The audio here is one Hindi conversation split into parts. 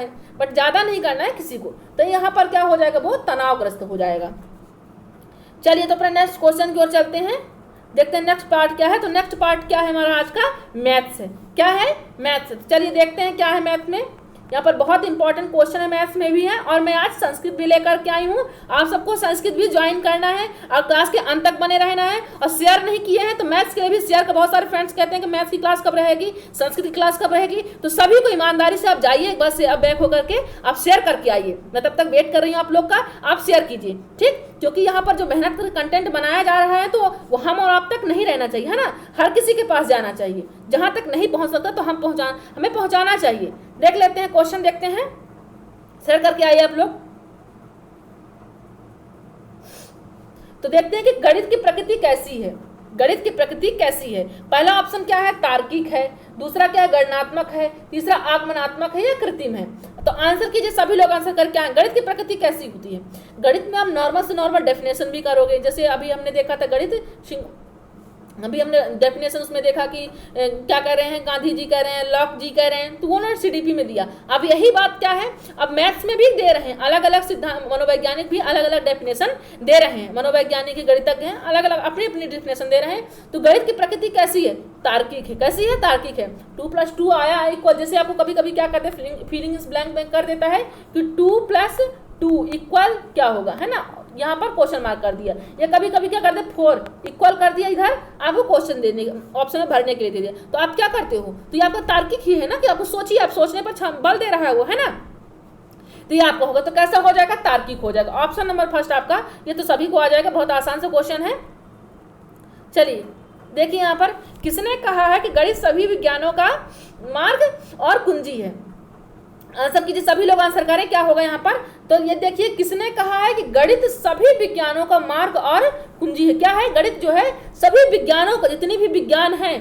है, बट ज़्यादा नहीं करना है किसी को, तो यहाँ पर क्या हो जाएगा, वो तनावग्रस्त हो जाएगा। चलिए तो अपने नेक्स्ट क्वेश्चन की ओर चलते हैं, देखते हैं नेक्स्ट पार्ट क्या है। तो नेक्स्ट पार्ट क्या है हमारा आज का, मैथ्स है। क्या है, मैथ्स है। चलिए देखते हैं क्या है मैथ में। यहाँ पर बहुत इंपॉर्टेंट क्वेश्चन है मैथ्स में भी है, और मैं आज संस्कृत भी लेकर के आई हूँ। आप सबको संस्कृत भी ज्वाइन करना है और क्लास के अंत तक बने रहना है, और शेयर नहीं किए हैं तो मैथ्स के लिए भी शेयर का, बहुत सारे फ्रेंड्स कहते हैं कि मैथ्स की क्लास कब रहेगी, संस्कृत की क्लास कब रहेगी, तो सभी को ईमानदारी से आप जाइए, बस अब बैक होकर के आप शेयर करके आइए। मैं तब तक वेट कर रही हूँ आप लोग का, आप शेयर कीजिए, ठीक, क्योंकि यहाँ पर जो मेहनत कर कंटेंट बनाया जा रहा है तो वो हम और आप तक नहीं रहना चाहिए, है ना, हर किसी के पास जाना चाहिए। जहाँ तक नहीं पहुँच सकता तो हमें पहुँचाना चाहिए। देख लेते हैं क्वेश्चन, देखते हैं, शेयर करके आइए आप लोग। तो देखते हैं कि गणित की प्रकृति कैसी है, गणित की प्रकृति कैसी है। पहला ऑप्शन क्या है, तार्किक है, दूसरा क्या है, गणनात्मक है, तीसरा आगमनात्मक है या कृत्रिम है। तो आंसर कीजिए, सभी लोग आंसर करके आए। गणित की प्रकृति कैसी होती है, गणित में आप नॉर्मल से नॉर्मल डेफिनेशन भी करोगे, जैसे अभी हमने देखा था गणित, अभी हमने डेफिनेशन उसमें देखा कि क्या कह रहे हैं, गांधी जी कह रहे हैं, लॉक जी कह रहे हैं, तो वो उन्होंने सीडीपी में दिया। अब यही बात क्या है, अब मैथ्स में भी दे रहे हैं, अलग अलग सिद्धांत, मनोवैज्ञानिक भी अलग अलग डेफिनेशन दे रहे हैं, मनोवैज्ञानिक गणितज्ञ हैं, अलग अलग अपनी अपनी डेफिनेशन दे रहे हैं। तो गणित की प्रकृति कैसी है, तार्किक है। कैसी है, तार्किक है। 2+2 आया इक्वल, जैसे आपको कभी कभी क्या करते हैं, फीलिंग इस ब्लैंक कर देता है कि 2+2 इक्वल क्या होगा, है ना, यहाँ पर क्वेश्चन मार्क कर दिया, या कभी कभी क्या करते हैं 4 इक्वल कर दिया, इधर आपको क्वेश्चन देने ऑप्शन में भरने के लिए दे दिया, तो आप क्या करते हो, तो ये आपका तार्किक ही है ना, कि आपको सोचिए, आप सोचने पर बल दे रहा है वो, है ना, तो ये आपका होगा, तो कैसा हो जाएगा, तार्किक हो जाएगा। ऑप्शन नंबर फर्स्ट आपका, ये तो सभी को आ जाएगा, बहुत आसान से क्वेश्चन है। चलिए देखिए यहाँ पर किसने कहा है कि गणित सभी विज्ञानों का मार्ग और कुंजी है। आंसर कीजिए, सभी लोग आंसर करें, क्या होगा यहाँ पर। तो ये देखिए किसने कहा है कि गणित सभी विज्ञानों का मार्ग और कुंजी है। क्या है, गणित जो है सभी विज्ञानों का, जितनी भी विज्ञान है,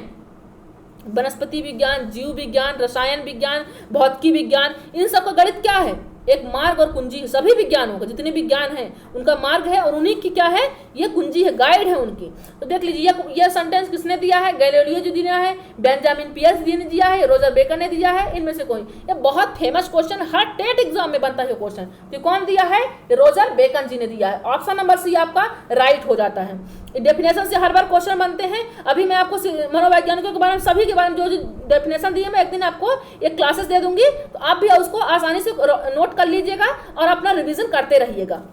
वनस्पति विज्ञान, जीव विज्ञान, रसायन विज्ञान, भौतिकी विज्ञान, इन सब का गणित क्या है, एक मार्ग और कुंजी। सभी विज्ञानों का जितने विज्ञान है उनका मार्ग है, और उन्हीं की क्या है, ये कुंजी है, गाइड है उनकी। तो देख लीजिए ये सेंटेंस किसने दिया है, गैलीलियो जी दिया है, बेंजामिन पियर्स जी ने दिया है, रोजर बेकर ने दिया है, इनमें से कोई। ये बहुत फेमस क्वेश्चन, हर टेट एग्जाम में बनता है क्वेश्चन। तो कौन दिया है, रोजर बेकर जी ने दिया है। ऑप्शन नंबर सी आपका राइट हो जाता है। डेफिनेशन से हर बार क्वेश्चन बनते हैं। अभी मैं आपको मनोवैज्ञानिकों के बारे में, सभी के बारे में जो डेफिनेशन दी है, मैं एक दिन आपको एक क्लासेस दे दूंगी, तो आप भी उसको आसानी से नोट कर लीजिएगा और अपना रिवीजन करते रहिएगा।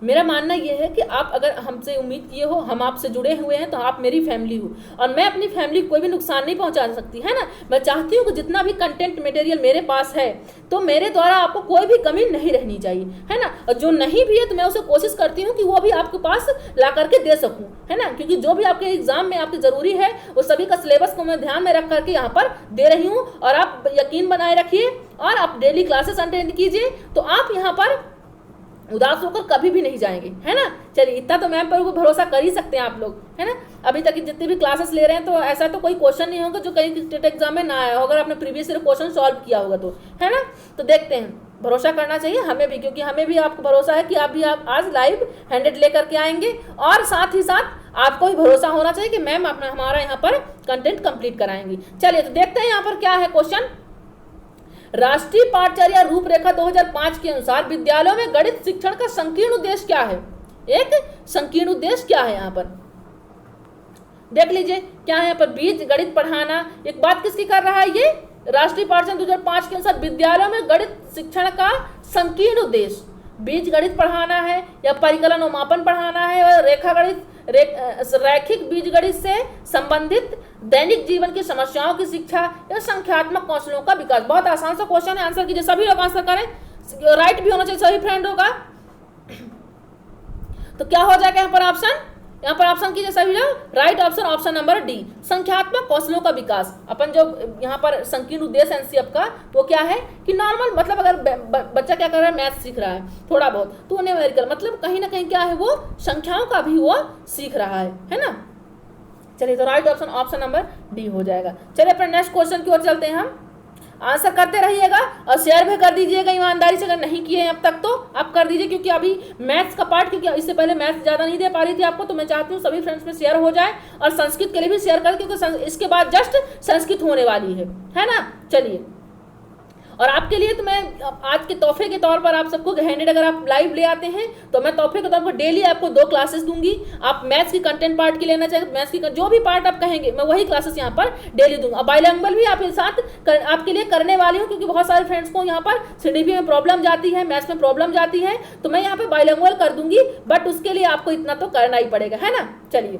मेरा मानना यह है कि आप अगर हमसे उम्मीद किए हो, हम आपसे जुड़े हुए हैं, तो आप मेरी फैमिली हो, और मैं अपनी फैमिली को कोई भी नुकसान नहीं पहुंचा सकती, है ना। मैं चाहती हूँ कि जितना भी कंटेंट मटेरियल मेरे पास है, तो मेरे द्वारा आपको कोई भी कमी नहीं रहनी चाहिए, है ना। और जो नहीं भी है तो मैं उसे कोशिश करती हूँ कि वो भी आपके पास ला करके दे सकूँ, है ना, क्योंकि जो भी आपके एग्जाम में आपकी ज़रूरी है, वो सभी का सिलेबस को मैं ध्यान में रख करके यहाँ पर दे रही हूँ। और आप यकीन बनाए रखिए, और आप डेली क्लासेस अटेंड कीजिए, तो आप यहाँ पर उदास होकर कभी भी नहीं जाएंगे, है ना। चलिए इतना तो मैम पर भरोसा कर ही सकते हैं आप लोग, है ना। अभी तक जितने भी क्लासेस ले रहे हैं, तो ऐसा तो कोई क्वेश्चन नहीं होगा जो कहीं स्टेट एग्जाम में ना आया हो, अगर आपने प्रीवियस ईयर क्वेश्चन सॉल्व किया होगा तो, है ना। तो देखते हैं, भरोसा करना चाहिए हमें भी, क्योंकि हमें भी आपको भरोसा है कि आप आज लाइव 100 लेकर के आएंगे, और साथ ही साथ आपको भी भरोसा होना चाहिए कि मैम अपना हमारा यहाँ पर कंटेंट कंप्लीट कराएंगी। चलिए तो देखते हैं यहाँ पर क्या है क्वेश्चन। राष्ट्रीय पाठचर्या रूपरेखा 2005 के अनुसार विद्यालयों में गणित शिक्षण का संकीर्ण उद्देश्य क्या है। एक संकीर्ण उद्देश्य क्या है, यहाँ पर देख लीजिए क्या है। यहाँ पर बीज गणित पढ़ाना, एक बात किसकी कर रहा है, ये राष्ट्रीय पाठचर्या 2005 के अनुसार विद्यालयों में गणित शिक्षण का संकीर्ण उद्देश्य बीज गणित पढ़ाना है, या परिकलन और मापन पढ़ाना है, और रेखा गणित, रैखिक बीजगणित से संबंधित दैनिक जीवन की समस्याओं की शिक्षा, या संख्यात्मक कौशलों का विकास। बहुत आसान सा क्वेश्चन है, आंसर कीजिए, सभी लोग आंसर करें, राइट भी होना चाहिए, सभी फ्रेंड होगा। तो क्या हो जाएगा यहाँ पर ऑप्शन, यहाँ पर ऑप्शन कीजिए सभी लोग, right option, option number D, संख्यात्मक कौशलों का विकास। अपन जो यहाँ पर संकीर्ण उद्देश्य एनसीएफ का, वो क्या है कि नॉर्मल, मतलब अगर बच्चा क्या कर रहा है, मैथ सीख रहा है थोड़ा बहुत, तो न्यूमेरिकल मतलब कहीं ना कहीं क्या है, वो संख्याओं का भी वो सीख रहा है ना। चलिए तो right option, option number D हो जाएगा। चलिए अपने नेक्स्ट क्वेश्चन की ओर चलते हैं हम। आंसर करते रहिएगा और शेयर भी कर दीजिएगा ईमानदारी से, अगर नहीं किए हैं अब तक तो आप कर दीजिए, क्योंकि अभी मैथ्स का पार्ट, क्योंकि इससे पहले मैथ्स ज़्यादा नहीं दे पा रही थी आपको, तो मैं चाहती हूँ सभी फ्रेंड्स में शेयर हो जाए, और संस्कृत के लिए भी शेयर करें, क्योंकि इसके बाद जस्ट संस्कृत होने वाली है ना। चलिए और आपके लिए तो मैं आज के तोहफे के तौर पर आप सबको हैंडेड अगर आप लाइव ले आते हैं तो मैं तोहफे के तौर पर डेली आपको 2 क्लासेस दूंगी। आप मैथ्स की कंटेंट पार्ट की लेना चाहिए, मैथ्स की जो भी पार्ट आप कहेंगे मैं वही क्लासेस यहाँ पर डेली दूंगा। बाइलिंगुअल भी आपके साथ आपके लिए करने वाली हूँ, क्योंकि बहुत सारे फ्रेंड्स को यहाँ पर सीडीपी में प्रॉब्लम जाती है, मैथ्स में प्रॉब्लम जाती है, तो मैं यहाँ पे बाइलिंगुअल कर दूंगी, बट उसके लिए आपको इतना तो करना ही पड़ेगा, है ना। चलिए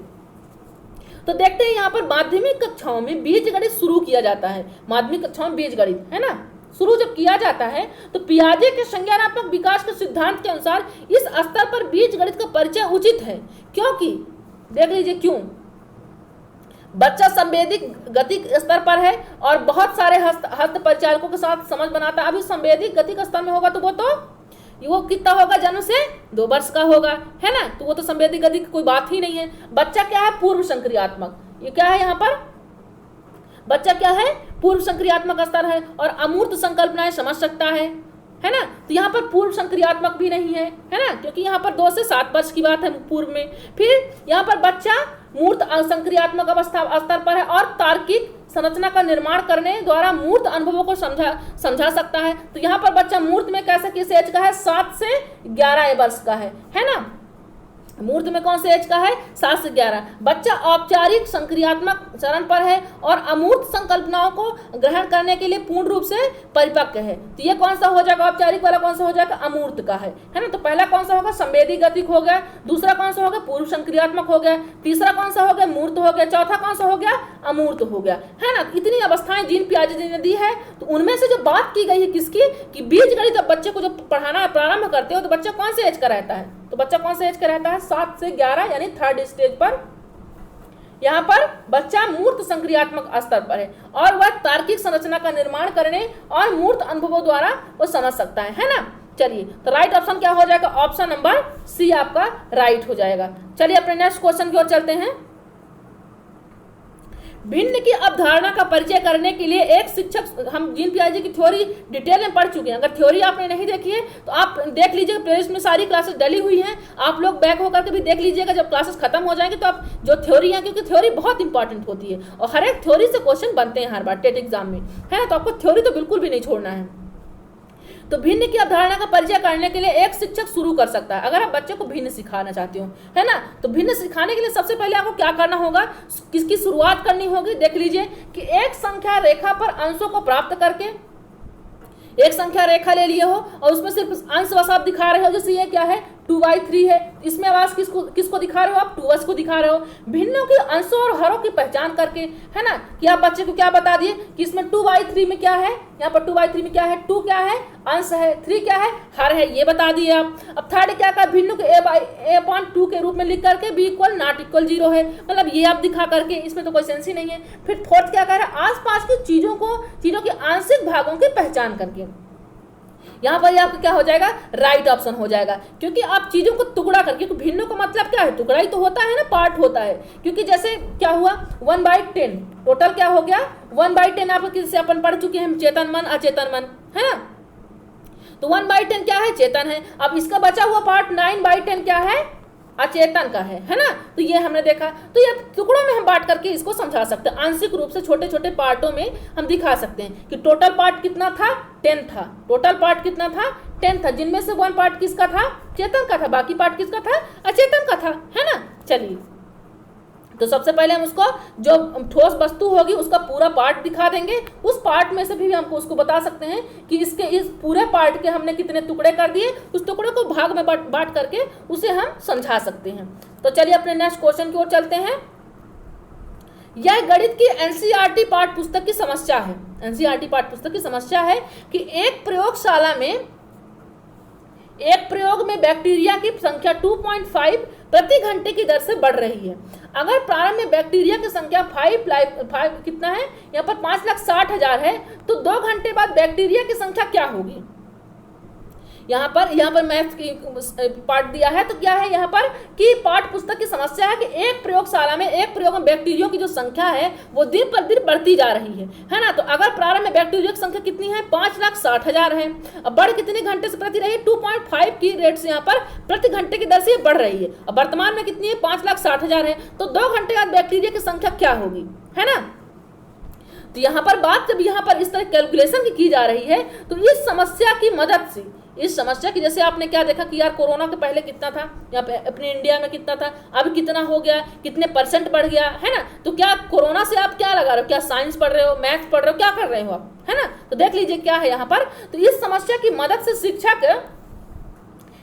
तो देखते हैं यहाँ पर माध्यमिक कक्षाओं में बीजगणित शुरू किया जाता है। माध्यमिक कक्षाओं में बीजगणित, है ना, शुरू जब किया जाता है तो पियाजे के संज्ञानात्मक विकास के सिद्धांत के अनुसार इस स्तर पर बीजगणित का परिचय उचित है, क्योंकि देख लीजिए क्यों, बच्चा संवेदी गति स्तर पर है और बहुत सारे हस्त परिचालकों के साथ समझ बनाता है। अभी संवेदी गति का स्तर में होगा तो वो कितना होगा, जन्म से 2 वर्ष का होगा, है ना, तो वो तो संवेदी गति की कोई बात ही नहीं है। बच्चा क्या है, पूर्व संक्रियात्मक, ये क्या है यहाँ पर, बच्चा क्या है, पूर्व संक्रियात्मक स्तर है और अमूर्त संकल्पनाएं समझ सकता है ना। तो यहाँ पर पूर्व संक्रियात्मक भी नहीं है ना, क्योंकि यहाँ पर 2 से 7 वर्ष की बात है पूर्व में। फिर यहाँ पर बच्चा मूर्त संक्रियात्मक अवस्था स्तर पर है और तार्किक संरचना का निर्माण करने द्वारा मूर्त अनुभवों को समझा सकता है। तो यहाँ पर बच्चा मूर्त में कैसे किस एज का है, 7 से 11 वर्ष का है ना। मूर्त में कौन से एज का है, 7 से 11। बच्चा औपचारिक संक्रियात्मक चरण पर है और अमूर्त संकल्पनाओं को ग्रहण करने के लिए पूर्ण रूप से परिपक्व है। तो ये कौन सा हो जाएगा, औपचारिक वाला कौन सा हो जाएगा, अमूर्त का है ना। तो पहला कौन सा होगा, संवेदी गतिक हो गया, दूसरा कौन सा हो गया, पूर्व संक्रियात्मक हो गया, तीसरा कौन सा हो गया, मूर्त हो गया, चौथा कौन सा हो गया, अमूर्त हो गया, है ना। इतनी अवस्थाएं जीन पियाजे ने दी है। तो उनमें से जो बात की गई है किसकी, कि बीजगणित बच्चे को जो पढ़ाना प्रारंभ करते हो तो बच्चा कौन से एज का रहता है, तो बच्चा कौन से एज का रहता है, 7 से 11 यानी 3rd स्टेज पर। यहाँ पर बच्चा मूर्त संक्रियात्मक स्तर पर है और वह तार्किक संरचना का निर्माण करने और मूर्त अनुभवों द्वारा वो समझ सकता है ना। चलिए तो राइट ऑप्शन क्या हो जाएगा, ऑप्शन नंबर सी आपका राइट हो जाएगा। चलिए अपने नेक्स्ट क्वेश्चन की ओर चलते हैं। भिन्न की अवधारणा का परिचय करने के लिए एक शिक्षक, हम जीन पियाजे की थ्योरी डिटेल में पढ़ चुके हैं। अगर थ्योरी आपने नहीं देखी है तो आप देख लीजिएगा, प्लेलिस्ट में सारी क्लासेस डली हुई हैं, आप लोग बैक होकर के भी देख लीजिएगा। जब क्लासेस खत्म हो जाएंगे तो आप जो थ्योरी है, क्योंकि थ्योरी बहुत इंपॉर्टेंट होती है और हर एक थ्योरी से क्वेश्चन बनते हैं हर बार टेट एग्जाम में, है ना। तो आपको थ्योरी तो बिल्कुल भी नहीं छोड़ना है। तो भिन्न की अवधारणा का परिचय करने के लिए एक शिक्षक शुरू कर सकता है। अगर आप बच्चे को भिन्न सिखाना चाहते हो, है ना, तो भिन्न सिखाने के लिए सबसे पहले आपको क्या करना होगा, किसकी शुरुआत करनी होगी। देख लीजिए कि एक संख्या रेखा पर अंशों को प्राप्त करके, एक संख्या रेखा ले लिए हो और उसमें सिर्फ अंश बस आप दिखा रहे हो, जैसे ये क्या है 2/3 है, इसमें आवाज किसको दिखा रहे हो आप, 2s को दिखा रहे हो। भिन्नों के अंशों और हरों की पहचान करके, है ना, कि आप बच्चे को क्या बता दिए कि इसमें 2/3 में क्या है, यहाँ पर 2/3 में क्या है, 2 क्या है, अंश है, 3 क्या है, हर है, ये बता दिए आप। अब थर्ड क्या कहा, भिन्नों के a/2 के रूप में लिख करके b = 0 है, मतलब ये आप दिखा करके, इसमें तो कोई सेंस ही नहीं है। फिर फोर्थ क्या कह रहा है, आसपास की चीजों के आंशिक भागों की पहचान करके। यहाँ पर आपका क्या हो जाएगा, राइट ऑप्शन हो जाएगा, क्योंकि आप चीजों को टुकड़ा करके, भिन्नों का मतलब क्या है, टुकड़ा ही तो होता है ना, पार्ट होता है। क्योंकि जैसे क्या हुआ 1/10, टोटल क्या हो गया 1/10, आपको किससे अपन पढ़ चुके हैं, चेतन मन अचेतन मन, है ना। तो 1/10 क्या है, चेतन है। अब इसका बचा हुआ पार्ट 9/10 क्या है, अचेतन का है ना। तो ये हमने देखा, तो ये टुकड़ों में हम बांट करके इसको समझा सकते हैं, आंशिक रूप से छोटे छोटे पार्टों में हम दिखा सकते हैं कि टोटल पार्ट कितना था, 10 था। टोटल पार्ट कितना था, 10 था, जिनमें से 1 पार्ट किसका था, चेतन का था, बाकी पार्ट किसका था, अचेतन का था, है ना। चलिए तो सबसे पहले हम उसको जो ठोस वस्तु होगी उसका पूरा पार्ट दिखा देंगे, उस पार्ट में से भी हमको उसको बता सकते हैं कि इसके इस पूरे पार्ट के हमने कितने टुकड़े कर दिए, उस टुकड़े को भाग में बांट करके उसे हम समझा सकते हैं। तो चलिए अपने नेक्स्ट क्वेश्चन की ओर चलते हैं। यह गणित की एनसीईआरटी पाठ्य पुस्तक की समस्या है। एनसीईआरटी पाठ्य पुस्तक की समस्या है कि एक प्रयोगशाला में एक प्रयोग में बैक्टीरिया की संख्या 2.5 प्रति घंटे की दर से बढ़ रही है। अगर प्रारंभ में बैक्टीरिया की संख्या 5 कितना है, यहाँ पर 5,60,000 है, तो 2 घंटे बाद बैक्टीरिया की संख्या क्या होगी। यहाँ पर मैथ्स की पार्ट दिया है, तो क्या है यहाँ पर कि पाठ्य पुस्तक की समस्या है कि एक प्रयोगशाला में एक प्रयोग में बैक्टीरिया की जो संख्या है वो दिन पर दिन बढ़ती जा रही है ना। तो अगर प्रारंभ में बैक्टीरिया की संख्या कितनी है, 5,60,000 है, अब बढ़ कितने घंटे से प्रति रही है, 2.5 की रेट से यहाँ पर प्रति घंटे की दर से बढ़ रही है। अब वर्तमान में कितनी है, 5,60,000 है, तो 2 घंटे बाद बैक्टीरिया की संख्या क्या होगी, है ना। तो यहाँ पर बात जब यहाँ पर इस तरह कैलकुलेशन की जा रही है तो इस समस्या की मदद से, इस समस्या की, जैसे आपने क्या देखा कि यार कोरोना के पहले कितना था यहाँ पे अपने इंडिया में, कितना था, अब कितना हो गया, कितने % बढ़ गया, है ना। तो क्या कोरोना से आप क्या लगा रहे हो, क्या साइंस पढ़ रहे हो, मैथ्स पढ़ रहे हो, क्या कर रहे हो आप, है ना। तो देख लीजिए क्या है यहाँ पर। तो इस समस्या की मदद से शिक्षक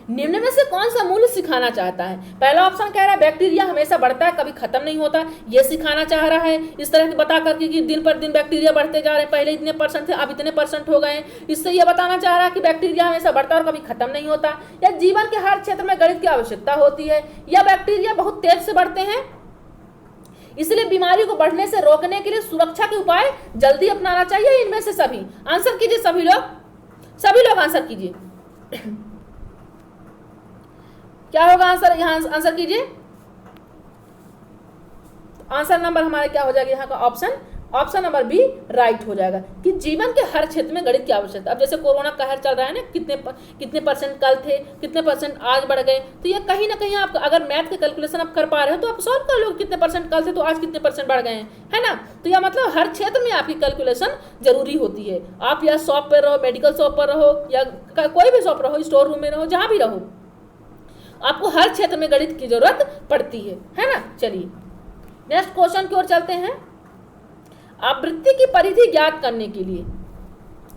निम्न में से कौन सा मूल्य सिखाना चाहता है। पहला ऑप्शन कह रहा है बैक्टीरिया हमेशा बढ़ता है, कभी खत्म नहीं होता, ये सिखाना चाह रहा है। इस तरह की बता करके कि दिन पर दिन बैक्टीरिया बढ़ते जा रहे हैं, पहले इतने % थे अब इतने % हो गए हैं। इससे ये बताना चाह रहा है कि बैक्टीरिया हमेशा बढ़ता है और कभी खत्म नहीं होता, या जीवन के हर क्षेत्र में गणित की आवश्यकता होती है, या बैक्टीरिया बहुत तेज से बढ़ते हैं इसलिए बीमारी को बढ़ने से रोकने के लिए सुरक्षा के उपाय जल्दी अपनाना चाहिए। इनमें से सभी आंसर कीजिए, सभी लोग आंसर कीजिए। क्या होगा आंसर, यहाँ आंसर कीजिए। आंसर नंबर हमारे क्या हो जाएगा यहाँ का, ऑप्शन नंबर बी राइट हो जाएगा कि जीवन के हर क्षेत्र में गणित की आवश्यकता। अब जैसे कोरोना कहर चल रहा है ना, कितने % कल थे, कितने % आज बढ़ गए, तो ये कहीं ना कहीं आप अगर मैथ के कैलकुलेशन आप कर पा रहे हो तो आप सॉल्व कर लो, कितने % कल थे तो आज कितने % बढ़ गए हैं, है ना। तो यह मतलब हर क्षेत्र में आपकी कैलकुलेशन जरूरी होती है। आप या शॉप पर रहो, मेडिकल शॉप पर रहो, या कोई भी शॉप रहो, स्टोर रूम में रहो, जहाँ भी रहो, आपको हर क्षेत्र में गणित की जरूरत पड़ती है ना। चलिए नेक्स्ट क्वेश्चन की ओर चलते हैं। आवृत्ति की परिधि ज्ञात करने के लिए,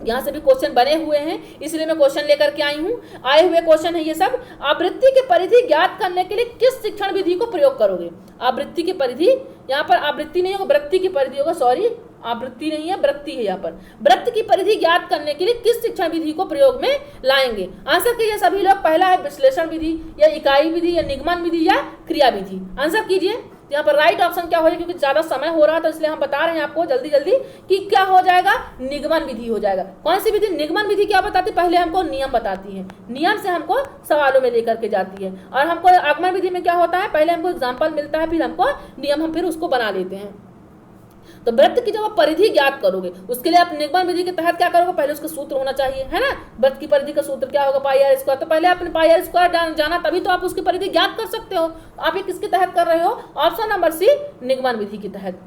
यहाँ से भी क्वेश्चन बने हुए हैं इसलिए मैं क्वेश्चन लेकर के आई हूँ, आए हुए क्वेश्चन है ये सब। आवृत्ति की परिधि ज्ञात करने के लिए किस शिक्षण विधि को प्रयोग करोगे। आवृत्ति की परिधि, यहाँ पर आवृत्ति नहीं होगा, वृत्ति की परिधि होगा, सॉरी आवृत्ति नहीं है, वृत्ति है यहाँ पर। वृत्त की परिधि ज्ञात करने के लिए किस शिक्षण विधि को प्रयोग में लाएंगे। आंसर कीजिए सभी लोग। पहला है विश्लेषण विधि, या इकाई विधि, या निगमन विधि, या क्रिया विधि। आंसर कीजिए। यहाँ पर राइट ऑप्शन क्या हो जाएगा, क्योंकि ज्यादा समय हो रहा था इसलिए हम बता रहे हैं आपको जल्दी जल्दी कि क्या हो जाएगा, निगमन विधि हो जाएगा। कौन सी विधि, निगमन विधि क्या बताती है, पहले हमको नियम बताती है, नियम से हमको सवालों में लेकर के जाती है। और हमको आगमन विधि में क्या होता है, पहले हमको एग्जाम्पल मिलता है, फिर हमको नियम, हम फिर उसको बना लेते हैं। तो वृत्त की जब आप परिधि ज्ञात करोगे उसके लिए आप निगमन विधि के तहत क्या करोगे, पहले उसका सूत्र होना चाहिए, है ना। वृत्त की परिधि का सूत्र क्या होगा, पाई आर स्क्वायर। तो पहले आपने पाई आर स्क्वायर जाना तभी तो आप उसकी परिधि ज्ञात कर सकते हो। आप ये किसके तहत कर रहे हो, ऑप्शन नंबर सी निगमन विधि के तहत।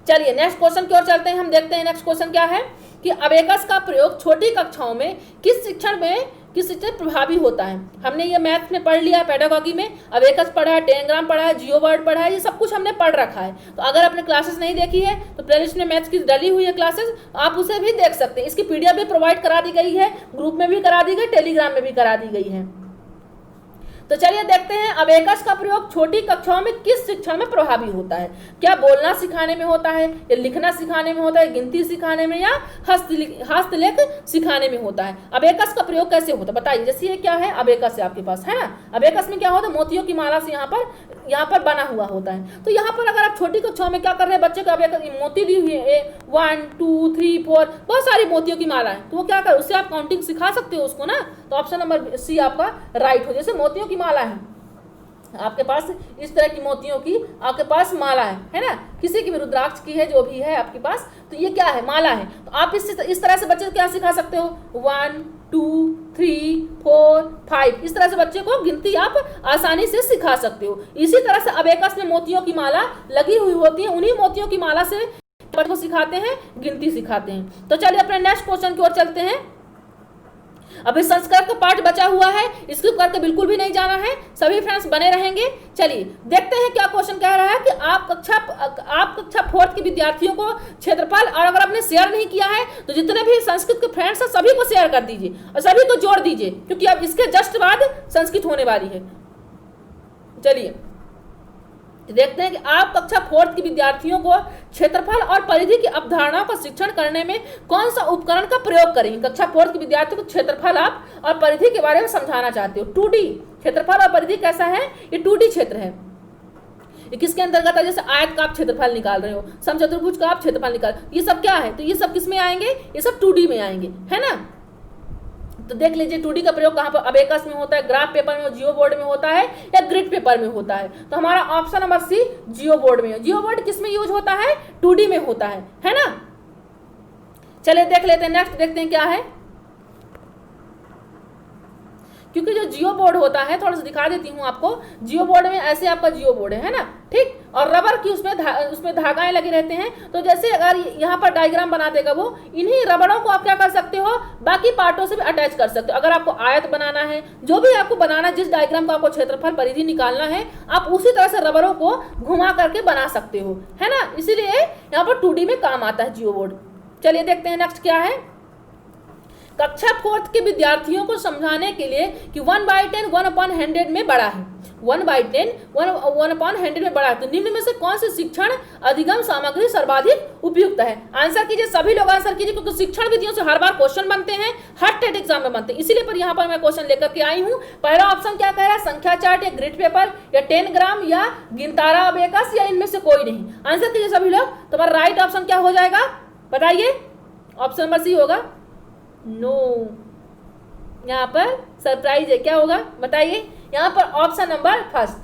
चलिए नेक्स्ट क्वेश्चन की ओर चलते हैं। हम देखते हैं नेक्स्ट क्वेश्चन क्या है कि अबेकस का प्रयोग छोटी कक्षाओं में किस शिक्षण प्रभावी होता है। हमने ये मैथ में पढ़ लिया, पेडागॉजी में अबेकस पढ़ा है, टेंग्राम पढ़ा है, जियो वर्ड पढ़ा है, ये सब कुछ हमने पढ़ रखा है। तो अगर आपने क्लासेस नहीं देखी है तो प्लेलिस्ट में मैथ्स की डली हुई है क्लासेस, आप उसे भी देख सकते हैं। इसकी PDF भी प्रोवाइड करा दी गई है, ग्रुप में भी करा दी गई, टेलीग्राम में भी करा दी गई है। तो चलिए देखते हैं अबेकस का प्रयोग छोटी कक्षाओं में किस शिक्षण में प्रभावी होता है। क्या बोलना सिखाने में होता है, या लिखना सिखाने में होता है, गिनती सिखाने में, या हस्तलेख सिखाने में होता है। अबेकस का प्रयोग कैसे होता है बताइए। जैसे ये क्या है, अबेकस है आपके पास, है ना। अबेकस में क्या होता है, मोतियों की माला से यहाँ पर बना हुआ होता है। तो यहाँ पर अगर आप छोटी कक्षाओं में क्या कर रहे हैं, बच्चे को अबेकस मोती दी हुई है, 1 2 3 4 बहुत सारी मोतियों की माला है, तो वो क्या कर, उससे आप काउंटिंग सिखा सकते हो उसको ना। तो ऑप्शन नंबर सी आपका राइट हो। जैसे मोतियों की माला है आपके पास, इस तरह की मोतियों की आपके पास माला है ना, किसी की भी रुद्राक्ष की है, जो भी है आपके पास, तो ये क्या है, माला है। तो आप इस तरह से बच्चे को क्या सिखा सकते हो, 1 2 3 4 5, इस तरह से बच्चे को गिनती आप आसानी से सिखा सकते हो। इसी तरह से अबेकस में मोतियों की माला लगी हुई होती है, उन्हीं मोतियों की माला से बच्चे को सिखाते हैं, गिनती सिखाते हैं। तो चलिए अपने नेक्स्ट क्वेश्चन की ओर चलते हैं। अभी संस्कृत का पार्ट बचा हुआ है, इसको करके बिल्कुल भी नहीं जाना है, सभी फ्रेंड्स बने रहेंगे। चलिए देखते हैं क्या क्वेश्चन कह रहा है कि आप कक्षा 4 के विद्यार्थियों को क्षेत्रफल, और अगर आपने शेयर नहीं किया है तो जितने भी संस्कृत के फ्रेंड्स हैं सभी को शेयर कर दीजिए और सभी को जोड़ दीजिए, क्योंकि अब इसके जस्ट बाद संस्कृत होने वाली है। चलिए देखते हैं कि आप कक्षा 4 के विद्यार्थियों को क्षेत्रफल और परिधि की अवधारणाओं का शिक्षण करने में कौन सा उपकरण का प्रयोग करेंगे। कक्षा 4 के विद्यार्थियों को क्षेत्रफल आप और परिधि के बारे में समझाना चाहते हो। 2D क्षेत्रफल और परिधि कैसा है, ये 2D क्षेत्र है। ये किसके अंतर्गत है, जैसे आयत का आप क्षेत्रफल निकाल रहे हो, समचतुर्भुज का आप क्षेत्रफल निकाल, ये सब क्या है, तो ये सब किस में आएंगे, ये सब 2D में आएंगे, है ना। तो देख लीजिए 2D का प्रयोग कहाँ पर, अबेकस में होता है, ग्राफ पेपर में, जियो बोर्ड में होता है, या ग्रिड पेपर में होता है। तो हमारा ऑप्शन नंबर सी जियो बोर्ड में है। जियो बोर्ड किस में यूज होता है, 2D में होता है ना। चलिए देख लेते हैं नेक्स्ट, देखते हैं क्या है क्योंकि जो जियो बोर्ड होता है, थोड़ा सा दिखा देती हूँ आपको, जियो बोर्ड में ऐसे आपका जियो बोर्ड है ना, ठीक, और रबर की उसमें धागाएं लगे रहते हैं। तो जैसे अगर यहाँ पर डायग्राम बना देगा वो, इन्हीं रबरों को आप क्या कर सकते हो, बाकी पार्टों से भी अटैच कर सकते हो। अगर आपको आयत बनाना है, जो भी आपको बनाना, जिस डायग्राम का आपको क्षेत्रफल परिधि निकालना है, आप उसी तरह से रबरों को घुमा करके बना सकते हो, है ना। इसीलिए यहाँ पर 2D में काम आता है जियो बोर्ड। चलिए देखते हैं नेक्स्ट क्या है। कक्षा 4th के विद्यार्थियों को समझाने के लिए कि 1/10 1/100 में बड़ा है, 1/10 1/100 में बड़ा है, तो निम्न में से कौन सी शिक्षण अधिगम सामग्री सर्वाधिक उपयुक्त है। आंसर कीजिए, सभी लोग आंसर कीजिए, क्योंकि शिक्षण विधियों से हर बार क्वेश्चन बनते हैं, हर टेट एग्जाम में बनते हैं, इसीलिए पर यहाँ पर मैं क्वेश्चन लेकर के आई हूँ। पहला ऑप्शन क्या कह रहा है, संख्या चार्ट या ग्रिड पेपर या 10 ग्राम या गिनतारा अबेकस या इनमें से कोई नहीं। आंसर कीजिए सभी लोग। तुम्हारा राइट ऑप्शन क्या हो जाएगा बताइए, ऑप्शन नंबर सी होगा। नो, यहाँ पर सरप्राइज है, क्या होगा बताइए। यहाँ पर ऑप्शन नंबर फर्स्ट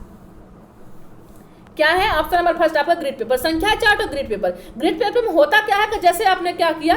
क्या है, ऑप्शन नंबर फर्स्ट आपका ग्रिड पेपर, संख्या चार्ट और ग्रिड पेपर। ग्रिड पेपर में होता क्या है कि जैसे आपने क्या किया,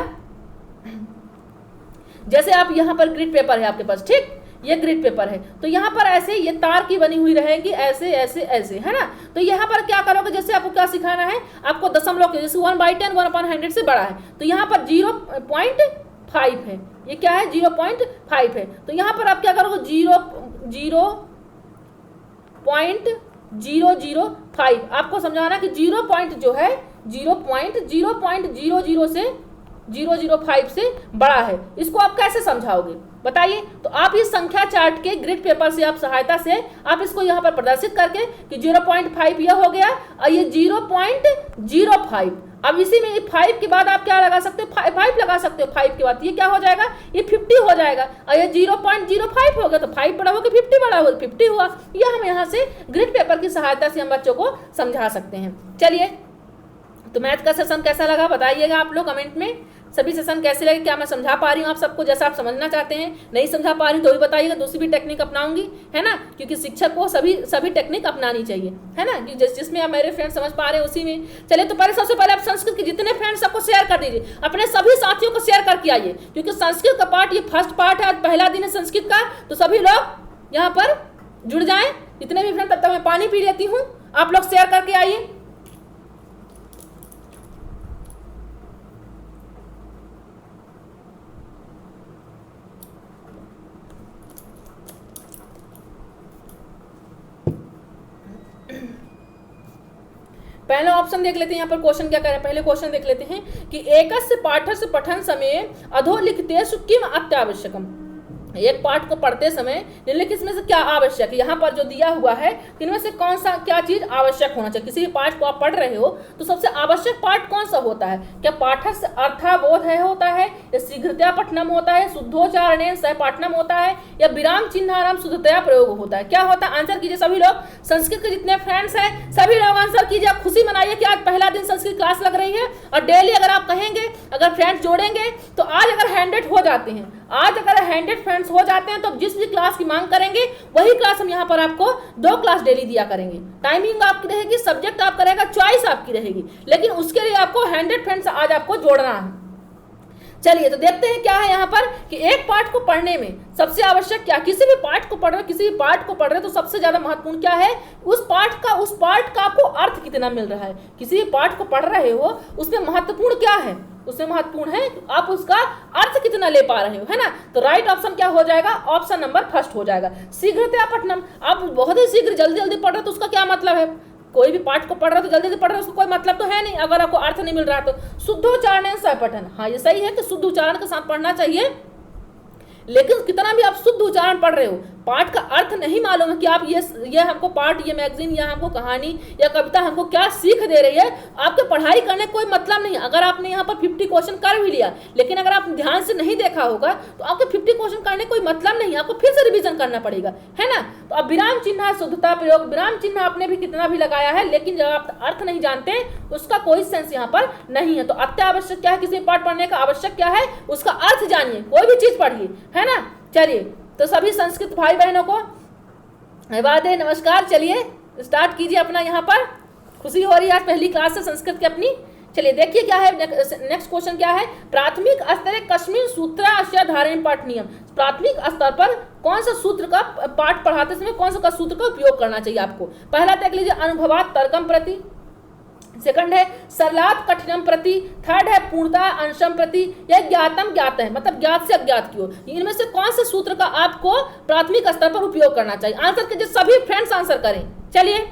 जैसे आप यहाँ पर ग्रिड पेपर है आपके पास, ठीक, ये ग्रिड पेपर है, तो यहाँ पर ऐसे ये तार की बनी हुई रहेगी, ऐसे ऐसे ऐसे, है ना। तो यहाँ पर क्या करोगे, जैसे आपको क्या सिखाना है, आपको दशमलव के, जैसे 1/10 1/100 से बड़ा है, तो यहाँ पर 0.5 है, ये क्या है 0.5 है, तो यहाँ पर आप क्या करोगे 0.005। आपको समझाना कि 0 पॉइंट जो है 0.000 से 005 से बड़ा है, इसको आप कैसे समझाओगे बताइए। तो आप इस संख्या चार्ट के ग्रिड पेपर से आप सहायता से आप इसको यहाँ पर प्रदर्शित करके कि 0.5 यह हो गया और ये 0.05। अब इसी में 5 के बाद आप क्या लगा सकते हो, 5 लगा सकते हो, 5 के बाद ये क्या हो जाएगा, ये 50 हो जाएगा, और ये 0.05 हो गया, तो 5 बड़ा हो गया 50 बड़ा हो 50 हुआ। यह हम यहाँ से ग्रिड पेपर की सहायता से हम बच्चों को समझा सकते हैं। चलिए, तो मैथ का सेशन कैसा लगा बताइएगा आप लोग कमेंट में, सभी सेशन कैसे लगे, क्या मैं समझा पा रही हूँ आप सबको जैसा आप समझना चाहते हैं। नहीं समझा पा रही तो भी बताइएगा, दूसरी भी टेक्निक अपनाऊंगी, है ना, क्योंकि शिक्षक को सभी टेक्निक अपनानी चाहिए, है ना, कि जिसमें आप मेरे फ्रेंड समझ पा रहे हैं उसी में। चलिए, तो पहले सबसे पहले आप संस्कृत के जितने फ्रेंड्स सबको शेयर कर दीजिए, अपने सभी साथियों को शेयर करके आइए, क्योंकि संस्कृत का पार्ट ये फर्स्ट पार्ट है, आज पहला दिन है संस्कृत का, तो सभी लोग यहाँ पर जुड़ जाएं, जितने भी फ्रेंड। तब तक मैं पानी पी लेती हूँ, आप लोग शेयर करके आइए। पहला ऑप्शन देख लेते हैं, यहाँ पर क्वेश्चन क्या कर रहे हैं, पहले क्वेश्चन देख लेते हैं कि एकस्य पाठस्य पठन समय अधोलिखितेषु किम अत्यावश्यकम। एक पाठ को पढ़ते समय निम्नलिखित में से क्या आवश्यक है, यहाँ पर जो दिया हुआ है इनमें से कौन सा क्या चीज आवश्यक होना चाहिए। किसी भी पाठ को आप पढ़ रहे हो तो सबसे आवश्यक पाठ कौन सा होता है, क्या पाठस्य अर्थाबोध है होता है, या शीघ्रतया पठनम होता है, शुद्धोच्चारणेन सह पाठनम होता है, या विराम चिन्हानाम शुद्धतया प्रयोग होता है, क्या होता है। आंसर कीजिए सभी लोग, संस्कृत के जितने फ्रेंड्स हैं सभी लोग आंसर कीजिए। आप खुशी मनाइए कि आज पहला दिन संस्कृत क्लास लग रही है, और डेली अगर आप कहेंगे, अगर फ्रेंड्स जोड़ेंगे तो आज अगर 100 हो जाते हैं, आज अगर 100 फ्रेंड्स हो जाते हैं तो जिस भी क्लास की मांग करेंगे वही क्लास हम यहाँ पर आपको 2 क्लास डेली दिया करेंगे। टाइमिंग आपकी रहेगी, सब्जेक्ट आपका रहेगा, चॉइस आपकी रहेगी, लेकिन उसके लिए आपको 100 फ्रेंड्स आज आपको जोड़ना है। चलिए, तो देखते हैं क्या है यहाँ पर कि एक पाठ को पढ़ने में सबसे आवश्यक क्या, किसी भी पाठ को पढ़ रहे तो सबसे ज्यादा महत्वपूर्ण क्या है, उस पाठ का आपको अर्थ कितना मिल रहा है। किसी भी पाठ को पढ़ रहे हो उसमें महत्वपूर्ण क्या है, उसमें महत्वपूर्ण है आप उसका अर्थ कितना ले पा रहे हो, है ना। तो राइट ऑप्शन क्या हो जाएगा, ऑप्शन नंबर फर्स्ट हो जाएगा, शीघ्रतया पठनम। आप बहुत ही शीघ्र जल्दी पढ़ रहे हो तो उसका क्या मतलब है, कोई भी पाठ को पढ़ रहे हो तो जल्दी पढ़ रहे हो, उसको कोई मतलब तो है नहीं अगर आपको अर्थ नहीं मिल रहा तो। शुद्धोच्चारण सह पठन, हाँ ये सही है कि शुद्ध उच्चारण के साथ पढ़ना चाहिए, लेकिन कितना भी आप शुद्ध उच्चारण पढ़ रहे हो, पाठ का अर्थ नहीं मालूम है कि आप ये हमको पाठ, ये मैगजीन या हमको कहानी या कविता हमको क्या सीख दे रही है, आपके पढ़ाई करने कोई मतलब नहीं। अगर आपने यहाँ पर 50 क्वेश्चन कर भी लिया, लेकिन अगर आप ध्यान से नहीं देखा होगा तो आपके 50 क्वेश्चन करने कोई मतलब नहीं, आपको फिर से रिवीजन करना पड़ेगा, है ना। तो अब विराम चिन्ह शुद्धता प्रयोग, विराम चिन्ह आपने भी कितना भी लगाया है, लेकिन जब आप अर्थ नहीं जानते उसका कोई सेंस यहाँ पर नहीं है। तो अत्यावश्यक क्या है, किसी पाठ पढ़ने का आवश्यक क्या है, उसका अर्थ जानिए, कोई भी चीज पढ़िए, है ना। चलिए, तो सभी संस्कृत भाई बहनों को वादे नमस्कार। चलिए स्टार्ट कीजिए अपना, यहाँ पर खुशी हो रही है आज पहली क्लास से संस्कृत की अपनी, चलिए देखिए क्या है नेक्स्ट क्वेश्चन क्या है, प्राथमिक स्तरे कस्मिन सूत्रास्य धारणीय पाठ नियम। प्राथमिक स्तर पर कौन सा सूत्र का पाठ पढ़ाते समय कौन सा सूत्र का उपयोग करना चाहिए आपको। पहला देख लीजिए अनुभवात तर्कम प्रति, सेकंड है सरलात कठिनम प्रति, थर्ड है पूर्णता अंशम प्रति, या ज्ञातम ज्ञात है मतलब ज्ञात से अज्ञात की ओर। इनमें से कौन से सूत्र का आपको प्राथमिक स्तर पर उपयोग करना चाहिए। आंसर कीजिए, सभी फ्रेंड्स आंसर करें। चलिए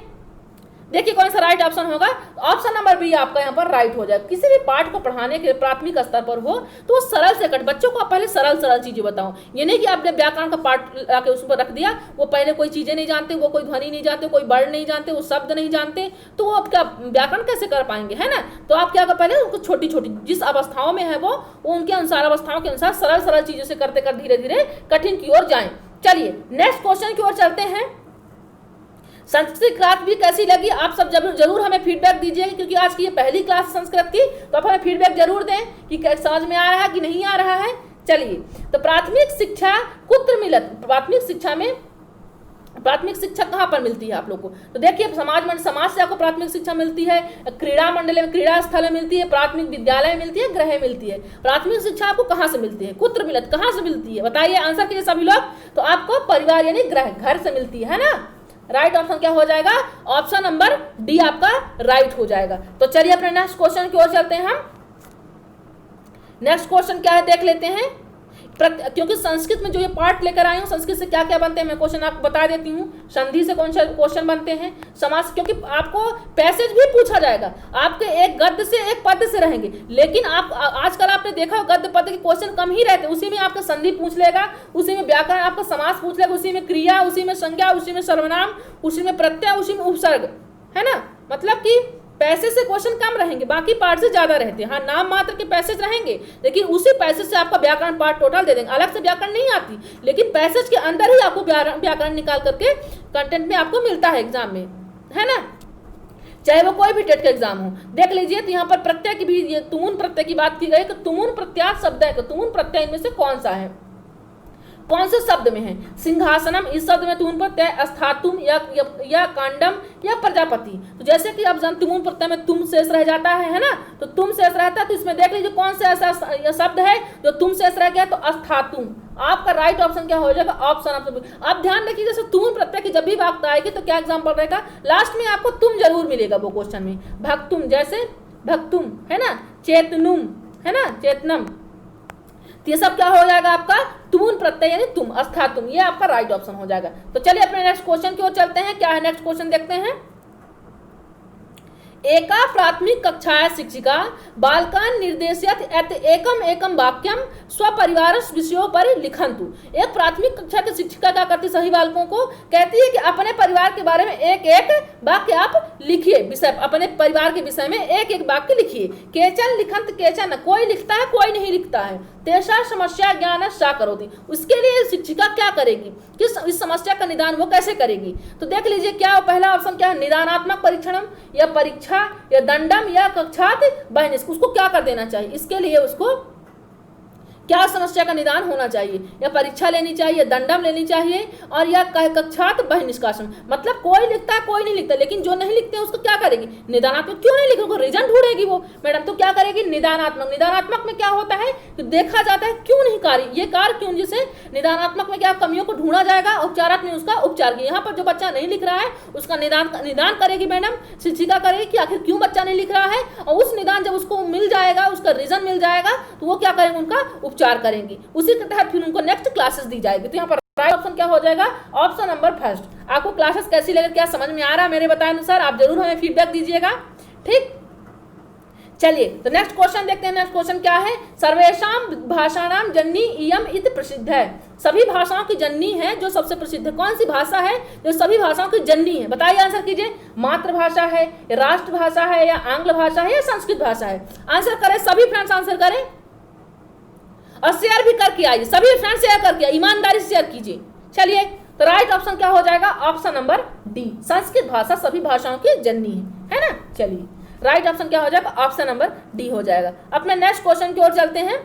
देखिए कौन सा राइट ऑप्शन होगा। ऑप्शन नंबर बी आपका यहाँ पर राइट हो जाए। किसी भी पाठ को पढ़ाने के प्राथमिक स्तर पर हो तो वो सरल से कट, बच्चों को आप पहले सरल सरल चीजें बताओ। ये नहीं कि आपने व्याकरण का पाठ लाके उस पर रख दिया, वो पहले कोई चीजें नहीं जानते, वो कोई ध्वनि नहीं जानते, कोई वर्ड नहीं जानते, वो शब्द नहीं जानते, तो वो आप क्या व्याकरण कैसे कर पाएंगे, है ना। तो आप क्या कर, पहले उनको छोटी छोटी जिस अवस्थाओं में है वो उनके अनुसार अवस्थाओं के अनुसार सरल सरल चीजों से करते कर धीरे धीरे कठिन की ओर जाएं। चलिए नेक्स्ट क्वेश्चन की ओर चलते हैं। संस्कृत क्लास भी कैसी लगी आप सब जरूर हमें फीडबैक दीजिएगा, क्योंकि आज की ये पहली क्लास संस्कृत की, तो आप हमें फीडबैक जरूर दें कि समझ में आ रहा है कि नहीं आ रहा है। चलिए तो प्राथमिक शिक्षा कुत्र मिलत, प्राथमिक शिक्षा कहाँ पर मिलती है आप लोग को। तो देखिए समाज से आपको प्राथमिक शिक्षा मिलती है, क्रीड़ा मंडल में क्रीड़ा स्थल में मिलती है, प्राथमिक विद्यालय में मिलती है, गृह में मिलती है। प्राथमिक शिक्षा आपको कहाँ से मिलती है, कुत्र मिलत कहाँ से मिलती है बताइए, आंसर कीजिए सभी लोग। तो आपको परिवार यानी गृह घर से मिलती है ना। राइट ऑप्शन क्या हो जाएगा, ऑप्शन नंबर डी आपका राइट हो जाएगा। तो चलिए अपने नेक्स्ट क्वेश्चन की ओर चलते हैं हम। नेक्स्ट क्वेश्चन क्या है देख लेते हैं। क्योंकि संस्कृत में जो ये पार्ट लेकर आई हूँ, संस्कृत से क्या क्या बनते हैं मैं क्वेश्चन आपको बता देती हूँ। संधि से कौन सा क्वेश्चन बनते हैं, समास, क्योंकि आपको पैसेज भी पूछा जाएगा, आपके एक गद्य से एक पद्य से रहेंगे, लेकिन आप आजकल आपने देखा गद्य पद्य के क्वेश्चन कम ही रहते हैं। उसी में आपका संधि पूछ लेगा, उसी में व्याकरण आपका समास पूछ लेगा, उसी में क्रिया, उसी में संज्ञा, उसी में सर्वनाम, उसी में प्रत्यय, उसी में उपसर्ग, है ना। मतलब कि पैसेज से क्वेश्चन कम रहेंगे, बाकी पार्ट से ज्यादा रहते हैं। हाँ नाम मात्र के पैसेज रहेंगे, लेकिन उसी पैसेज से आपका व्याकरण पार्ट टोटल दे देंगे। अलग से व्याकरण नहीं आती, लेकिन पैसेज के अंदर ही आपको व्याकरण निकाल करके कंटेंट में आपको मिलता है एग्जाम में, है ना, चाहे वो कोई भी टेट का एग्जाम हो। देख लीजिए तो यहाँ पर प्रत्यय की भी, ये तुमुन प्रत्यय की बात की गई, तो तुमुन प्रत्यात शब्द है, तो तुमुन प्रत्यय इनमें से कौन सा है, कौन से शब्द में है। सिंहासनम इस शब्द में तुमुन प्रत्यय, स्थातुम या कांडम या प्रजापति। तो जैसे कि आप जानते तुमुन प्रत्यय में तुम शेष रह जाता है ना, तो तुम शेष रहता है, तो इसमें देख लीजिए कौन सा ऐसा शब्द है जो तुम शेष रह गया, तो स्थातुम। आपका राइट ऑप्शन क्या हो जाएगा, ऑप्शन। आप ध्यान रखिए जैसे तुमुन प्रत्यय की जब भी बात आएगी तो क्या एग्जाम्पल रहेगा, लास्ट में आपको तुम जरूर मिलेगा वो क्वेश्चन में। भक्तुम, जैसे भक्तुम है ना, चेतनुम है ना, चेतनम, ये सब क्या हो जाएगा आपका तुमुन प्रत्यय यानी तुम, अस्थातुम, ये आपका राइट ऑप्शन हो जाएगा। तो चलिए अपने नेक्स्ट क्वेश्चन की ओर चलते हैं। क्या है नेक्स्ट क्वेश्चन देखते हैं। एका प्राथमिक कक्षाया शिक्षिका बालकान निर्देशयत यत् एकम एकम वाक्यम स्वपरिवार विषयों पर लिखन्तु। एक प्राथमिक कक्षा की शिक्षिका क्या करती, सभी बालकों को कहती है कि अपने परिवार के बारे में एक एक वाक्य आप लिखिए, विषय अपने परिवार के विषय में एक एक वाक्य लिखिए। केचन लिखंत केचन, कोई लिखता है कोई नहीं लिखता है। तेषा समस्या ज्ञान सा करोति, उसके लिए शिक्षिका क्या करेगी, किस इस समस्या का निदान वो कैसे करेगी। तो देख लीजिए क्या पहला ऑप्शन क्या है, निदानात्मक परीक्षणम या परीक्षा या दंडम या कक्षात बहिनिष्क, उसको क्या कर देना चाहिए, इसके लिए उसको क्या समस्या का निदान होना चाहिए, या परीक्षा लेनी चाहिए, दंडम लेनी चाहिए, और या कक्षात बहिनिष्कासन। मतलब कोई लिखता है कोई नहीं लिखता, लेकिन जो नहीं लिखते उसको क्या करेगी, निदानात्मक। क्यों नहीं लिखोगे, रीजन ढूंढेगी वो मैडम, तो क्या करेगी निदानात्मक। निदानात्मक में क्या होता है कि देखा जाता है क्यों नहीं कार्य, ये कार्य क्यों, जिसे निदानात्मक में क्या कमियों को ढूंढा जाएगा, उपचारात्मक में उसका उपचार की। यहाँ पर जो बच्चा नहीं लिख रहा है उसका निदान करेगी मैडम, शिक्षिका करेगी कि आखिर क्यों बच्चा नहीं लिख रहा है, और उस निदान जब उसको मिल जाएगा, उसका रीजन मिल जाएगा, तो वो क्या करेंगे, उनका उपचार करेंगी। उसी के तहत फिर उनको नेक्स्ट क्लासेस दी जाएगी। तो यहाँ पर राइट ऑप्शन क्या हो जाएगा, ऑप्शन नंबर फर्स्ट। आपको क्लासेस कैसी लगे, क्या समझ में आ रहा है मेरे बताए अनुसार, आप जरूर हमें फीडबैक दीजिएगा, ठीक। चलिए तो नेक्स्ट क्वेश्चन देखते हैं। नेक्स्ट क्वेश्चन क्या है, सर्वेषां भाषाणां जननी इयम इति प्रसिद्ध है। सभी भाषाओं की जननी है जो सबसे प्रसिद्ध है। कौन सी भाषा है जो सभी भाषाओं की जननी है, बताइए, आंसर कीजिए। मातृभाषा है, राष्ट्रभाषा है, या आंग्ल भाषा है, या संस्कृत भाषा है। आंसर करें सभी फ्रेंड्स, आंसर करें और शेयर भी करके आइए, सभी फ्रेंड्स शेयर करके ईमानदारी से शेयर कीजिए। चलिए तो राइट ऑप्शन क्या हो जाएगा, ऑप्शन नंबर डी, संस्कृत भाषा सभी भाषाओं की जननी है ना। चलिए राइट ऑप्शन क्या हो जाएगा, ऑप्शन नंबर डी हो जाएगा। अपने नेक्स्ट क्वेश्चन की ओर चलते हैं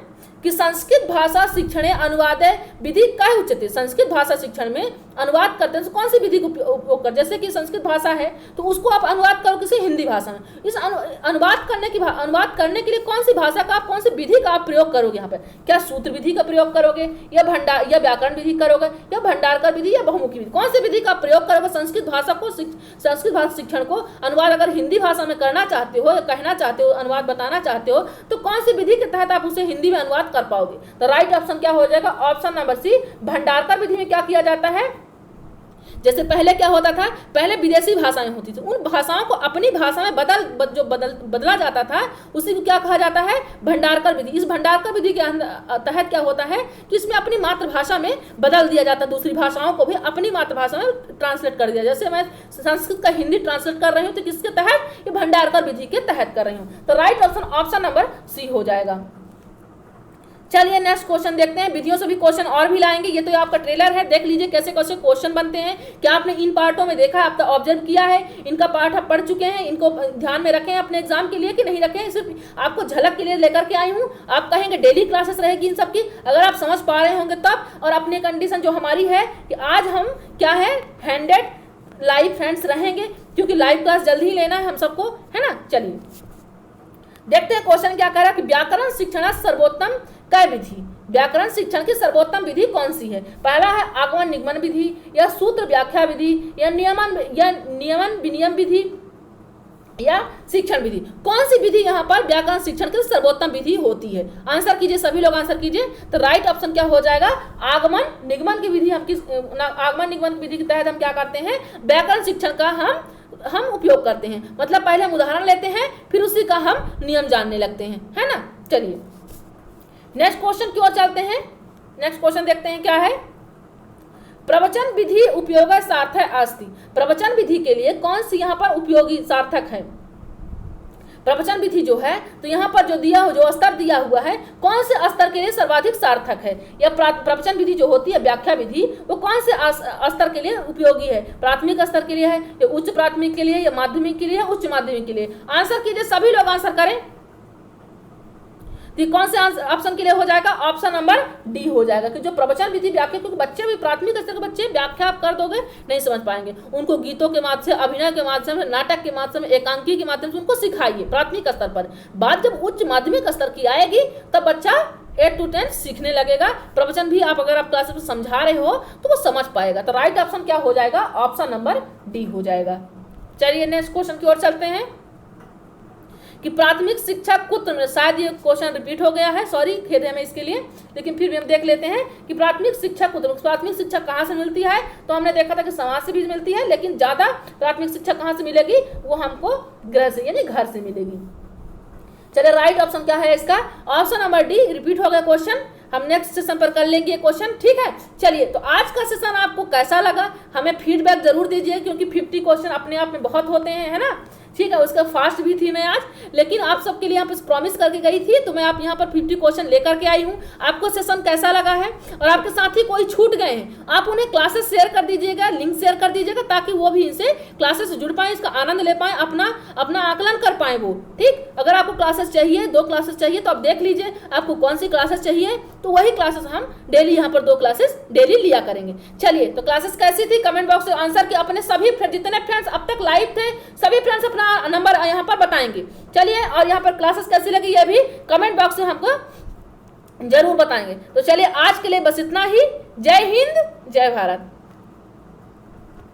कि संस्कृत भाषा शिक्षण अनुवाद विधि क्या उच्यते। संस्कृत भाषा शिक्षण में अनुवाद करते हैं तो कौन सी विधि का उपयोग कर, जैसे कि संस्कृत भाषा है तो उसको आप अनुवाद करो किसी हिंदी भाषा में, इस अनुवाद करने के लिए कौन सी भाषा का, कौन सी विधि का आप प्रयोग करोगे यहाँ पर? क्या सूत्र विधि का प्रयोग करोगे, या व्याकरण विधि करोगे, या भंडारकर विधि, या बहुमुखी विधि? कौन सी विधि का प्रयोग करोगे? संस्कृत भाषा शिक्षण को अनुवाद अगर हिंदी भाषा में करना चाहते हो, या कहना चाहते हो, अनुवाद बताना चाहते हो, तो कौन सी विधि के तहत आप उसे हिंदी में अनुवाद कर पाओगे? तो राइट ऑप्शन क्या हो जाएगा? ऑप्शन नंबर सी, भंडारकर विधि में क्या किया जाता है? जैसे पहले क्या होता था, पहले विदेशी भाषाएं होती थी, उन भाषाओं को अपनी भाषा में बदला जाता था, उसी को क्या कहा जाता है? भंडारकर विधि। इस भंडारकर विधि के तहत क्या होता है कि इसमें अपनी मातृभाषा में बदल दिया जाता है, दूसरी भाषाओं को भी अपनी मातृभाषा में ट्रांसलेट कर दिया। जैसे मैं संस्कृत का हिंदी ट्रांसलेट कर रही हूँ तो किसके तहत? ये भंडारकर विधि के तहत कर रही हूँ। तो राइट ऑप्शन नंबर सी हो जाएगा। चलिए नेक्स्ट क्वेश्चन देखते हैं। विधियों से भी क्वेश्चन और भी लाएंगे। ये तो आपका ट्रेलर है, देख लीजिए कैसे कैसे क्वेश्चन बनते हैं। क्या आपने इन पार्टों में देखा है, आपका ऑब्जर्व किया है, इनका पार्ट आप पढ़ चुके हैं, इनको ध्यान में रखें अपने एग्जाम के लिए कि नहीं रखें? सिर्फ आपको झलक के लिए लेकर के आई हूँ। आप कहेंगे डेली क्लासेस रहेगी इन सबकी, अगर आप समझ पा रहे होंगे तब। और अपनी कंडीशन जो हमारी है कि आज हम क्या है, हैंडेड लाइव फ्रेंड्स रहेंगे, क्योंकि लाइव क्लास जल्दी ही लेना है हम सबको, है ना। चलिए देखते हैं क्वेश्चन क्या कह रहा है कि व्याकरण शिक्षण सर्वोत्तम कै विधि, व्याकरण शिक्षण की सर्वोत्तम विधि कौन सी है? पहला है आगमन निगमन विधि, या सूत्र व्याख्या विधि, या नियमन विनियम विधि, या शिक्षण विधि। कौन सी विधि यहाँ पर व्याकरण शिक्षण की सर्वोत्तम विधि होती है? आंसर कीजिए, सभी लोग आंसर कीजिए। तो राइट ऑप्शन क्या हो जाएगा? आगमन निगमन की विधि। आगमन निगमन की विधि के तहत हम क्या करते हैं? व्याकरण शिक्षण का हम उपयोग करते हैं। मतलब पहले हम उदाहरण लेते हैं, फिर उसी का हम नियम जानने लगते हैं, है ना। चलिए नेक्स्ट क्वेश्चन की ओर चलते हैं। नेक्स्ट क्वेश्चन देखते हैं क्या है। प्रवचन विधि उपयोग सार्थक अस्ति, प्रवचन विधि के लिए कौन सी यहाँ पर उपयोगी सार्थक है? प्रवचन विधि जो है तो यहाँ पर जो स्तर दिया हुआ है, कौन से स्तर के लिए सर्वाधिक सार्थक है? या प्रवचन विधि जो होती है व्याख्या विधि, वो कौन से स्तर के लिए उपयोगी है? प्राथमिक स्तर के लिए है, या उच्च प्राथमिक के लिए, या माध्यमिक के लिए, या उच्च माध्यमिक के लिए? आंसर कीजिए, सभी लोग आंसर करें। तो कौन से ऑप्शन के लिए हो जाएगा? ऑप्शन नंबर डी हो जाएगा कि जो प्रवचन विधि व्याख्या, क्योंकि बच्चे भी प्राथमिक स्तर के बच्चे व्याख्या आप कर दोगे नहीं समझ पाएंगे, उनको गीतों के माध्यम से, अभिनय के माध्यम से, नाटक के माध्यम से, एकांकी के माध्यम से उनको सिखाइए प्राथमिक स्तर पर। बात जब उच्च माध्यमिक स्तर की आएगी तब बच्चा 8 to 10 सीखने लगेगा। प्रवचन भी अगर आप क्लास में समझा रहे हो तो वो समझ पाएगा। तो राइट ऑप्शन क्या हो जाएगा? ऑप्शन नंबर डी हो जाएगा। चलिए नेक्स्ट क्वेश्चन की ओर चलते हैं कि प्राथमिक शिक्षा कुत्र में, शायद ये क्वेश्चन रिपीट हो गया है, सॉरी, खेद है हमें इसके लिए, लेकिन फिर भी हम देख लेते हैं कि प्राथमिक शिक्षा कुत्र, प्राथमिक शिक्षा कहाँ से मिलती है? तो हमने देखा था कि समाज से भी मिलती है, लेकिन ज़्यादा प्राथमिक शिक्षा कहाँ से मिलेगी? वो हमको गृह से यानी घर से मिलेगी। चलिए राइट ऑप्शन क्या है इसका? Option number D. रिपीट हो गया क्वेश्चन, हम नेक्स्ट सेशन पर कर लेंगे ये क्वेश्चन, ठीक है। चलिए तो आज का सेशन आपको कैसा लगा हमें फीडबैक जरूर दीजिए, क्योंकि 50 क्वेश्चन अपने आप में बहुत होते हैं, है ना। ठीक है, उसका फास्ट भी थी मैं आज, लेकिन आप सबके लिए यहाँ पर प्रॉमिस करके गई थी, तो मैं आप यहाँ पर 50 क्वेश्चन लेकर के आई हूँ। आपको सेशन कैसा लगा है? और आपके साथी कोई छूट गए हैं, आप उन्हें क्लासेस शेयर कर दीजिएगा, लिंक शेयर कर दीजिएगा, ताकि वो भी इनसे क्लासेस से जुड़ पाए, इसका आनंद ले पाए, अपना आकलन कर पाए वो, ठीक। अगर आपको क्लासेस चाहिए, 2 क्लासेस चाहिए, तो आप देख लीजिए आपको कौन सी क्लासेस चाहिए, तो वही क्लासेस हम डेली यहाँ पर 2 क्लासेस डेली लिया करेंगे। चलिए तो क्लासेस कैसी थी कमेंट बॉक्स में आंसर किया। अपने सभी जितने फ्रेंड्स अब तक लाइव थे, सभी फ्रेंड्स अपना नंबर यहाँ पर बताएंगे। चलिए, और यहाँ पर क्लासेस कैसी लगी ये भी कमेंट बॉक्स में हमको जरूर बताएंगे। तो चलिए आज के लिए बस इतना ही। जय हिंद, जय भारत।